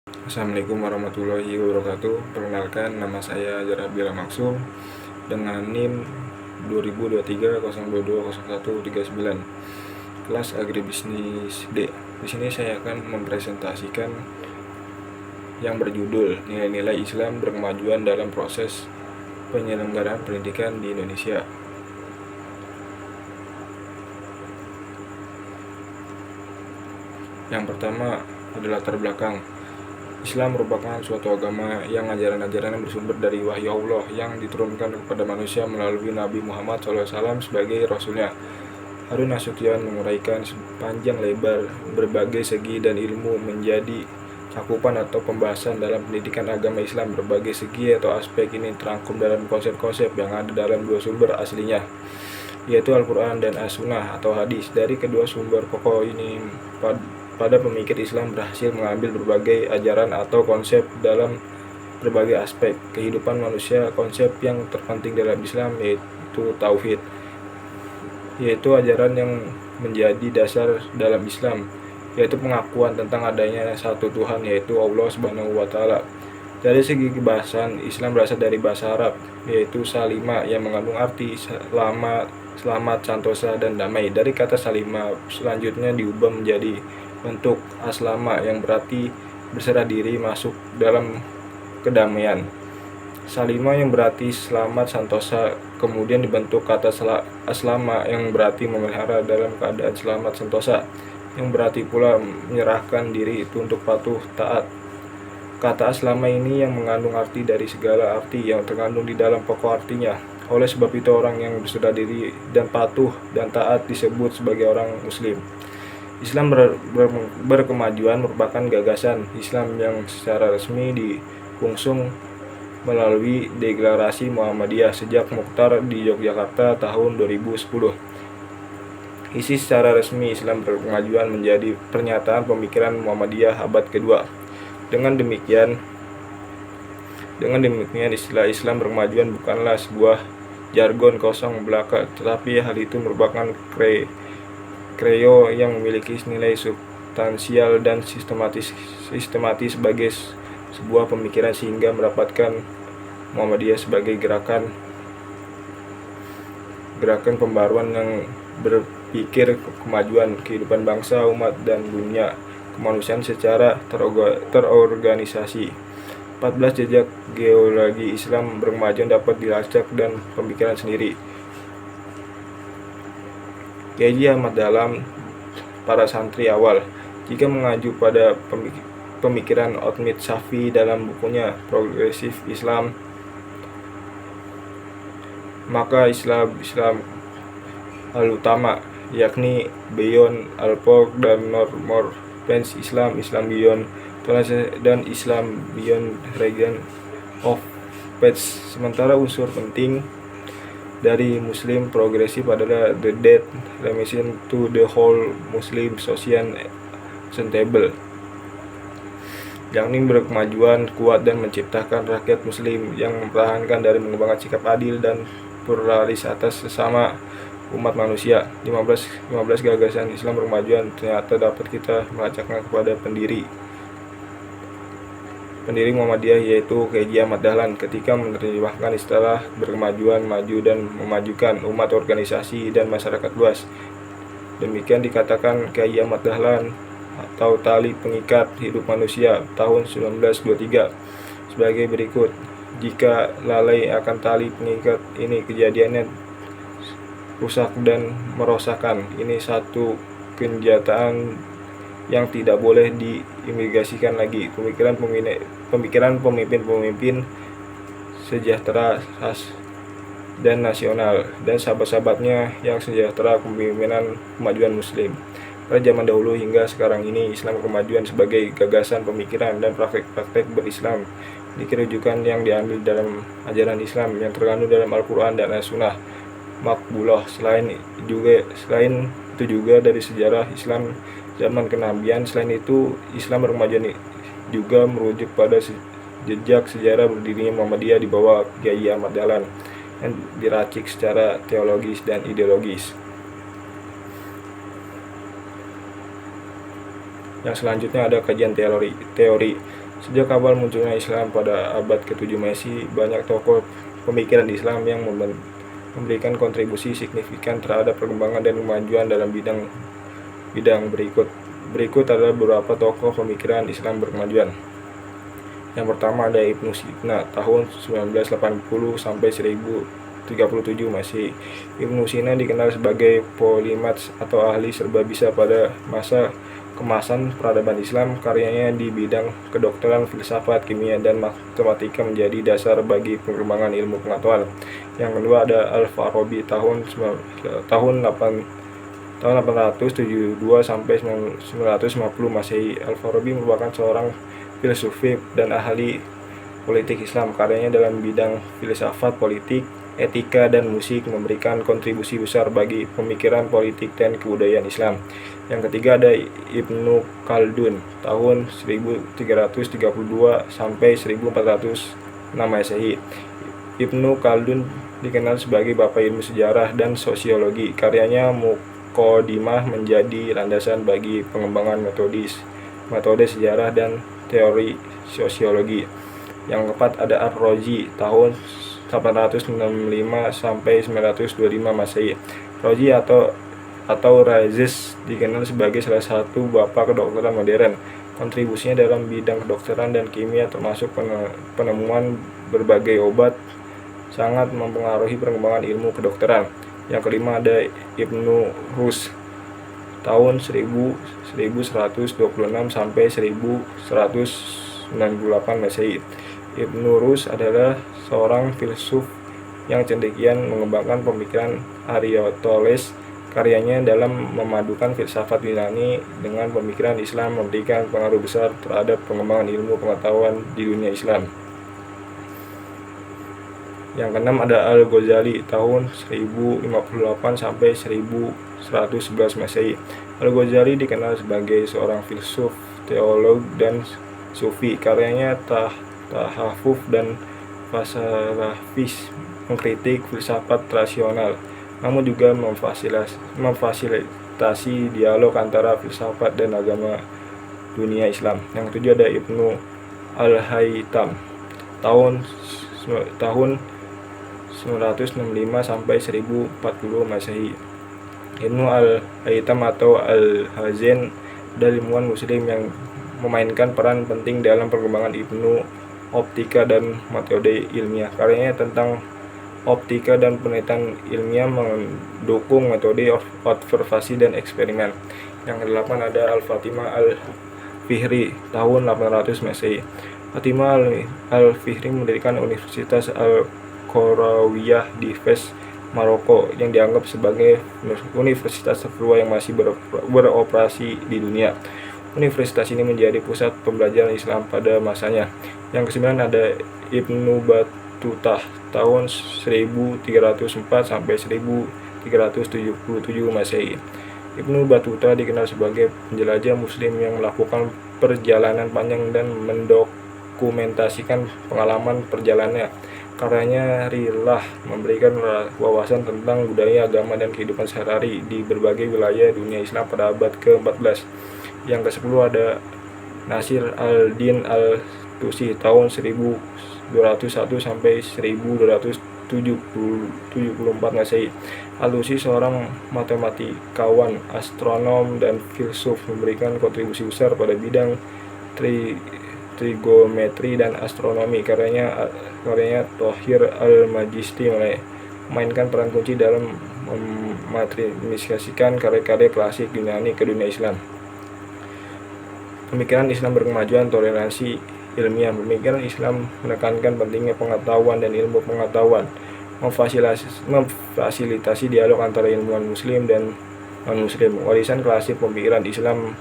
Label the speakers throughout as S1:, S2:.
S1: Assalamualaikum warahmatullahi wabarakatuh. Perkenalkan, nama saya Jarabila Maksum dengan NIM 202302200139 kelas Agribisnis D. Di sini saya akan mempresentasikan yang berjudul Nilai-nilai Islam berkemajuan dalam proses penyelenggaraan pendidikan di Indonesia. Yang pertama adalah latar belakang. Islam merupakan suatu agama yang ajaran-ajaran bersumber dari wahyu Allah yang diturunkan kepada manusia melalui Nabi Muhammad SAW sebagai Rasulnya. Harun Nasution menguraikan sepanjang lebar berbagai segi dan ilmu menjadi cakupan atau pembahasan dalam pendidikan agama Islam. Berbagai segi atau aspek ini terangkum dalam konsep-konsep yang ada dalam dua sumber aslinya, yaitu Al-Quran dan As-Sunnah atau hadis. Dari kedua sumber pokok ini, pada pemikir Islam berhasil mengambil berbagai ajaran atau konsep dalam berbagai aspek kehidupan manusia. Konsep yang terpenting dalam Islam yaitu Tauhid, yaitu ajaran yang menjadi dasar dalam Islam, yaitu pengakuan tentang adanya satu Tuhan, yaitu Allah Subhanahu wa Ta'ala. Dari segi kebahasan, Islam berasal dari bahasa Arab, yaitu salima yang mengandung arti selamat, santosa, dan damai. Dari kata salima selanjutnya diubah menjadi bentuk aslama yang berarti berserah diri masuk dalam kedamaian. Salima yang berarti selamat, santosa kemudian dibentuk kata aslama yang berarti memelihara dalam keadaan selamat, santosa, yang berarti pula menyerahkan diri itu untuk patuh, taat. Kata aslama ini yang mengandung arti dari segala arti yang terkandung di dalam pokok artinya. Oleh sebab itu orang yang berserah diri dan patuh dan taat disebut sebagai orang muslim. Islam berkemajuan merupakan gagasan Islam yang secara resmi diusung melalui Deklarasi Muhammadiyah sejak Mukhtar di Yogyakarta tahun 2010. Isi secara resmi Islam berkemajuan menjadi pernyataan pemikiran Muhammadiyah abad kedua. Dengan demikian istilah Islam berkemajuan bukanlah sebuah jargon kosong belaka, tetapi hal itu merupakan kreo yang memiliki nilai substansial dan sistematis sebagai sebuah pemikiran, sehingga mendapatkan Muhammadiyah sebagai gerakan pembaruan yang berpikir kemajuan kehidupan bangsa, umat, dan dunia kemanusiaan secara terorganisasi. 14 jejak geologi Islam berkemajuan dapat dilacak dan pemikiran sendiri. Kiai Ahmad Dahlan, para santri awal, jika mengacu pada pemikiran Otmit Safi dalam bukunya Progresif Islam, maka Islam al-utama, yakni Beyond Al-Pork dan More Fence Islam Beyond Tolerance, dan Islam Beyond Region of Faith. Sementara unsur penting dari Muslim progresif adalah the dead remission to the whole Muslim social sustainable, yakni berkemajuan kuat dan menciptakan rakyat Muslim yang mempertahankan dari mengembangkan sikap adil dan pluralis atas sesama umat manusia. 15 gagasan Islam berkemajuan ternyata dapat kita melacaknya kepada pendiri Muhammadiyah, yaitu Kiai Ahmad Dahlan, ketika menerjemahkan istilah berkemajuan, maju, dan memajukan umat, organisasi, dan masyarakat luas. Demikian dikatakan Kiai Ahmad Dahlan atau Tali Pengikat Hidup Manusia tahun 1923 sebagai berikut: jika lalai akan tali pengikat ini, kejadiannya rusak dan merosakkan. Ini satu kenyataan yang tidak boleh diimigrasikan lagi. Pemikiran pemimpin sejahtera dan nasional dan sahabat-sahabatnya yang sejahtera, kepemimpinan kemajuan Muslim. Pada zaman dahulu hingga sekarang ini, Islam kemajuan sebagai gagasan pemikiran dan praktek berislam dikerujukan yang diambil dalam ajaran Islam yang terkandung dalam Al-Quran dan As-Sunnah makbulah. Selain itu juga dari sejarah Islam zaman kenabian. Selain itu, Islam berkemajuan juga merujuk pada jejak sejarah berdirinya Muhammadiyah di bawah Kiai Ahmad Dahlan yang diracik secara teologis dan ideologis. Yang selanjutnya ada kajian teori. Sejak awal munculnya Islam pada abad ke-7 Masehi, banyak tokoh pemikiran Islam yang memberikan kontribusi signifikan terhadap perkembangan dan kemajuan dalam bidang berikut. Berikut adalah beberapa tokoh pemikiran Islam berkemajuan. Yang pertama ada Ibnu Sina tahun 1980 sampai 1037 Masehi. Ibnu Sina dikenal sebagai polimat atau ahli serba bisa pada masa kemasan peradaban Islam. Karyanya di bidang kedokteran, filsafat, kimia, dan matematika menjadi dasar bagi perkembangan ilmu pengetahuan. Yang kedua ada Al-Farabi tahun 872 sampai 950 Masehi. Al-Farabi merupakan seorang filsuf dan ahli politik Islam. Karyanya dalam bidang filsafat, politik, etika, dan musik memberikan kontribusi besar bagi pemikiran politik dan kebudayaan Islam. Yang ketiga ada Ibnu Khaldun tahun 1332 sampai 1406 Masehi. Ibnu Khaldun dikenal sebagai bapak ilmu sejarah dan sosiologi. Karyanya Muqaddimah menjadi landasan bagi pengembangan metode sejarah dan teori sosiologi. Yang keempat ada Ar-Razi tahun 865 sampai 925 Masehi. Razi atau Razis dikenal sebagai salah satu bapak kedokteran modern. Kontribusinya dalam bidang kedokteran dan kimia termasuk penemuan berbagai obat sangat mempengaruhi perkembangan ilmu kedokteran. Yang kelima ada Ibnu Rus tahun 1126 sampai 1198 Masehi. Ibnu Rus adalah seorang filsuf yang cendekian mengembangkan pemikiran Aristoteles. Karyanya dalam memadukan filsafat Yunani dengan pemikiran Islam memberikan pengaruh besar terhadap pengembangan ilmu pengetahuan di dunia Islam. Yang keenam ada Al-Ghazali tahun 1058 sampai 1111 Masehi. Al-Ghazali dikenal sebagai seorang filsuf, teolog, dan sufi. Karyanya tahafuf dan falsafis mengkritik filsafat rasional, namun juga memfasilitasi dialog antara filsafat dan agama dunia Islam. Yang ketujuh ada Ibnu Al-Haytham tahun 965 sampai 1040 Masehi. Ibnu Al-Haytham atau Al-Hazin adalah ilmuwan muslim yang memainkan peran penting dalam perkembangan ilmu optika dan metode ilmiah. Karyanya tentang optika dan penelitian ilmiah mendukung metode observasi dan eksperimen. Yang kedelapan ada Al-Fatimah Al-Fihri tahun 800 Masehi. Fatimah Al-Fihri mendirikan Universitas Al-Qarawiyah di Fes, Maroko, yang dianggap sebagai universitas tertua yang masih beroperasi di dunia. Universitas ini menjadi pusat pembelajaran Islam pada masanya. Yang kesembilan ada Ibnu Battuta tahun 1304 sampai 1377 Masehi. Ibnu Battuta dikenal sebagai penjelajah muslim yang melakukan perjalanan panjang dan mendokumentasikan pengalaman perjalanannya. Karyanya Rilah memberikan wawasan tentang budaya, agama, dan kehidupan sehari-hari di berbagai wilayah dunia Islam pada abad ke-14. Yang ke-10 ada Nasir al-Din al-Tusi tahun 1201 sampai 1274 Masehi. Al-Tusi seorang matematikawan, astronom, dan filsuf, memberikan kontribusi besar pada bidang trigonometri dan astronomi. Karyanya Thohir al-Majisti memainkan peran kunci dalam mematrimisasikan karya-karya klasik Yunani ke dunia Islam. Pemikiran Islam berkemajuan, toleransi ilmiah. Pemikiran Islam menekankan pentingnya pengetahuan dan ilmu pengetahuan, memfasilitasi dialog antara ilmuwan muslim dan non-muslim. Warisan klasik pemikiran Islam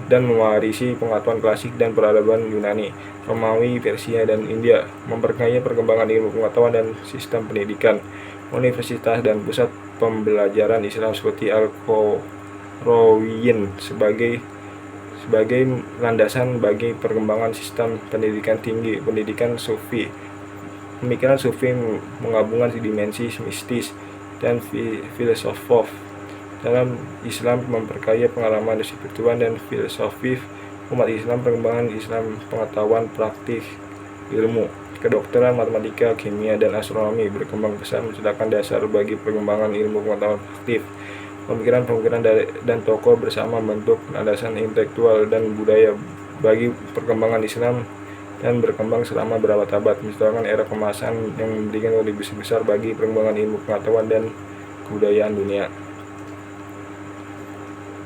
S1: mewarisi pengetahuan klasik dan peradaban Yunani, Romawi, Persia, dan India, memperkaya perkembangan ilmu pengetahuan dan sistem pendidikan. Universitas dan pusat pembelajaran Islam seperti Al-Qarawiyyin sebagai landasan bagi perkembangan sistem pendidikan tinggi. Pendidikan Sufi. Pemikiran Sufi menggabungkan dimensi mistis dan filosofi Dalam Islam memperkaya pengalaman spiritual dan filosofi umat Islam, perkembangan Islam, pengetahuan praktik, ilmu, kedokteran, matematika, kimia, dan astronomi berkembang pesat menciptakan dasar bagi perkembangan ilmu pengetahuan praktik. Pemikiran-pemikiran dan tokoh bersama membentuk landasan intelektual dan budaya bagi perkembangan Islam dan berkembang selama berabad-abad, menciptakan era kemasan yang memberikan kontribusi besar bagi perkembangan ilmu pengetahuan dan kebudayaan dunia.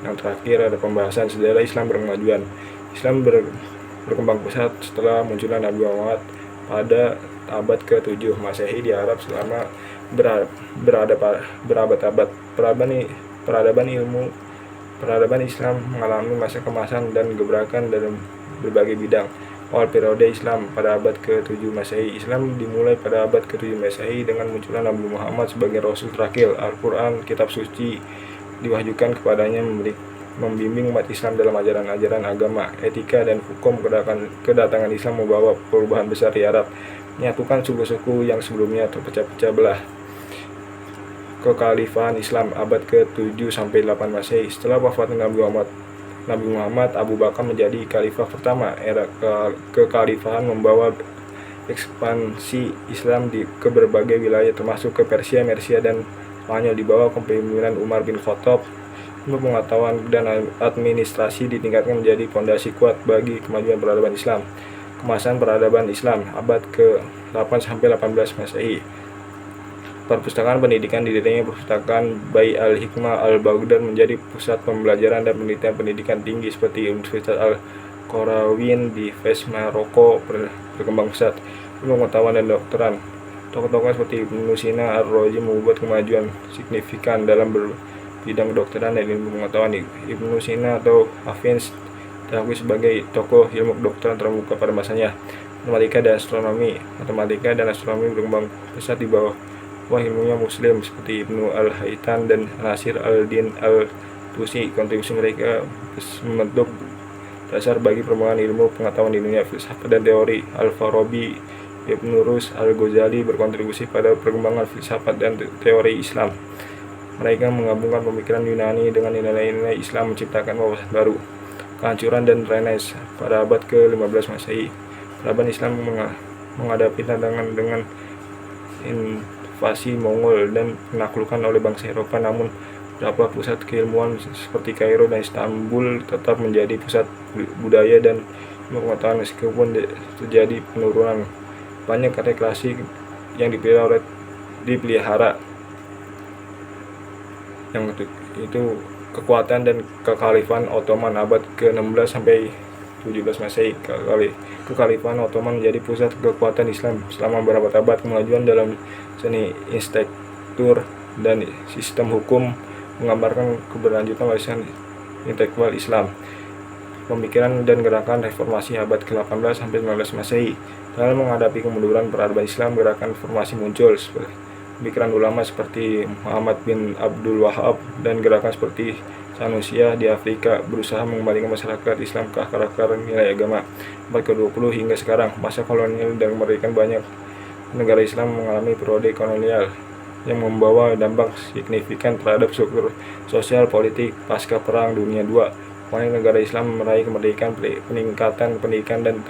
S1: Yang terakhir ada pembahasan sejarah Islam berkemajuan. Islam berkembang pesat setelah munculnya Nabi Muhammad pada abad ke-7 Masehi di Arab selama berabad-abad. Peradaban Islam mengalami masa kemasan dan gebrakan dalam berbagai bidang. Awal periode Islam pada abad ke-7 Masehi. Islam dimulai pada abad ke-7 Masehi dengan munculnya Nabi Muhammad sebagai Rasul terakhir. Al-Quran, kitab suci, diwahyukan kepadanya membimbing umat Islam dalam ajaran-ajaran agama, etika, dan hukum. Kedatangan Islam membawa perubahan besar di Arab, menyatukan suku-suku yang sebelumnya terpecah-pecah belah. Kekhalifahan Islam abad ke-7 sampai 8 Masehi. Setelah wafatnya Nabi Muhammad, Abu Bakar menjadi khalifah pertama. Era kekhalifahan membawa ekspansi Islam ke berbagai wilayah termasuk ke Persia, Mersia, dan Spanyol di bawah kepemimpinan Umar bin Khattab. Ilmu pengetahuan dan administrasi ditingkatkan menjadi fondasi kuat bagi kemajuan peradaban Islam. Kemasan peradaban Islam abad ke-8 sampai 18 Masehi. Perpustakaan pendidikan didirinya Perpustakaan Bai al-Hikmah al-Baghdad menjadi pusat pembelajaran dan penelitian pendidikan tinggi seperti Universitas Al-Qarawiyyin di Fez, Maroko berkembang pesat. Ilmu pengetahuan dan kedokteran. Tokoh-tokoh seperti Ibnu Sina, Ar-Razi membuat kemajuan signifikan dalam bidang kedokteran dan ilmu pengetahuan. Ibnu Sina atau Hafiz diakui sebagai tokoh ilmu kedokteran terbuka pada masanya. Matematika dan astronomi berkembang pesat di bawah ilmunya Muslim seperti Ibnu Al-Haytham dan Nasir al-Din al-Tusi. Kontribusi mereka membentuk dasar bagi perkembangan ilmu pengetahuan di dunia filsafat dan teori. Al-Farabi, Ibnu Rus, Al-Ghazali berkontribusi pada perkembangan filsafat dan teori Islam. Mereka menggabungkan pemikiran Yunani dengan nilai-nilai Islam menciptakan wawasan baru. Kehancuran dan Renaissance pada abad ke-15 Masehi. Peradaban Islam menghadapi tantangan dengan invasi Mongol dan penaklukan oleh bangsa Eropa, namun beberapa pusat keilmuan seperti Kairo dan Istanbul tetap menjadi pusat budaya dan pengetahuan meskipun terjadi penurunan. Banyak karya klasik yang dipelihara. Yang itu kekuatan dan kekhalifahan Ottoman abad ke-16 sampai 17 Masehi. Kekhalifahan Ottoman menjadi pusat kekuatan Islam selama berabad-abad. Kemajuan dalam seni arsitektur dan sistem hukum menggambarkan keberlanjutan warisan intelektual Islam. Pemikiran dan gerakan reformasi abad ke-18 sampai 19 Masehi. Dalam menghadapi kemunduran peradaban Islam, gerakan reformasi muncul. Pemikiran ulama seperti Muhammad bin Abdul Wahab dan gerakan seperti Sanusiyah di Afrika berusaha mengembalikan masyarakat Islam ke akar-akar nilai agama. Abad ke-20 hingga sekarang, masa kolonial dan kemerdekaan, banyak negara Islam mengalami periode kolonial yang membawa dampak signifikan terhadap struktur sosial politik pasca Perang Dunia II. Banyak negara Islam meraih kemerdekaan, peningkatan pendidikan dan